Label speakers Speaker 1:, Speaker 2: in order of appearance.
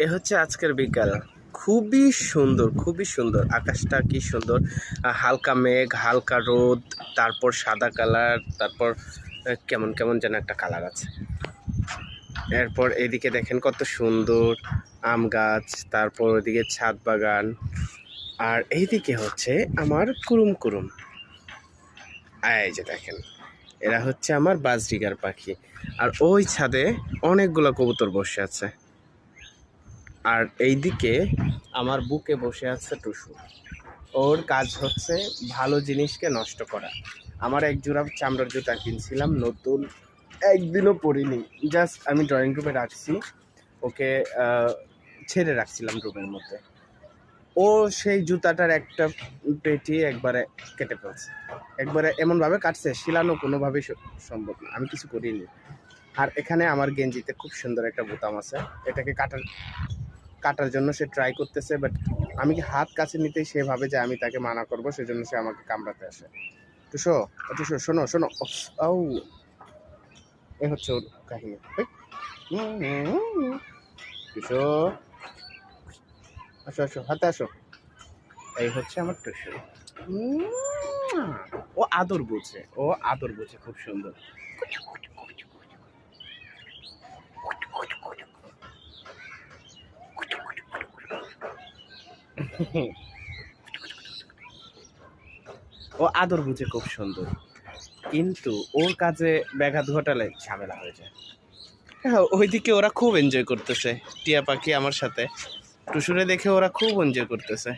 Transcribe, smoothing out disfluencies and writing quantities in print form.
Speaker 1: এ হচ্ছে আজকের বিকাল। খুবই সুন্দর, খুবই সুন্দর। আকাশটা কি সুন্দর, হালকা মেঘ, হালকা রোদ, তারপর সাদা কালার, তারপর কেমন কেমন যেন একটা কালার আছে। এরপর এদিকে দেখেন কত সুন্দর আম গাছ, তারপর ওদিকে ছাদ বাগান, আর এইদিকে হচ্ছে আমার কুরুম কুরুম। এই যে দেখেন, এরা হচ্ছে আমার বাজরিগার পাখি। আর ওই ছাদে অনেকগুলো কবুতর বসে আছে। আর এইদিকে আমার বুকে বসে আছে টুসু। ওর কাজ হচ্ছে ভালো জিনিসকে নষ্ট করা। আমার এক জোড়া চামড়ার জুতা কিনছিলাম নতুন, একদিনও পরিনি, জাস্ট আমি ড্রয়িং রুমে রাখছি, ওকে ছেড়ে রাখছিলাম রুমের মধ্যে। ও সেই জুতাটার একটা পেটি একবারে কেটে ফেলছে, একবারে এমনভাবে কাটছে শিলানো কোনোভাবেই সম্ভব না, আমি কিছু করিনি। আর এখানে আমার গেঞ্জিতে খুব সুন্দর একটা বোতাম আছে, এটাকে কাটার জন্য সে ট্রাই করতেছে, বাট আমি কি হাত কাছে নিতেই সে ভাবে যে আমি তাকে মানা করবো, সেজন্য সে আমাকে কামড়াতে আসে। টুসো টুসো, শোনো শোনো, ও এ হচ্ছে ওর কাহিনী। টুসো আসো আসো, হাতে আসো। এই হচ্ছে আমার টুসু। ও আদর বুঝে, ও আদর বুঝে খুব সুন্দর। ও আদর বুঝে খুব সুন্দর, কিন্তু ওর কাজে ব্যাঘাত ঘটালে ঝামেলা হয়ে যায়। হ্যাঁ, ওইদিকে ওরা খুব এনজয় করতেছে, টিয়া পাখি আমার সাথে টুসুরে দেখে ওরা খুব এনজয় করতেছে।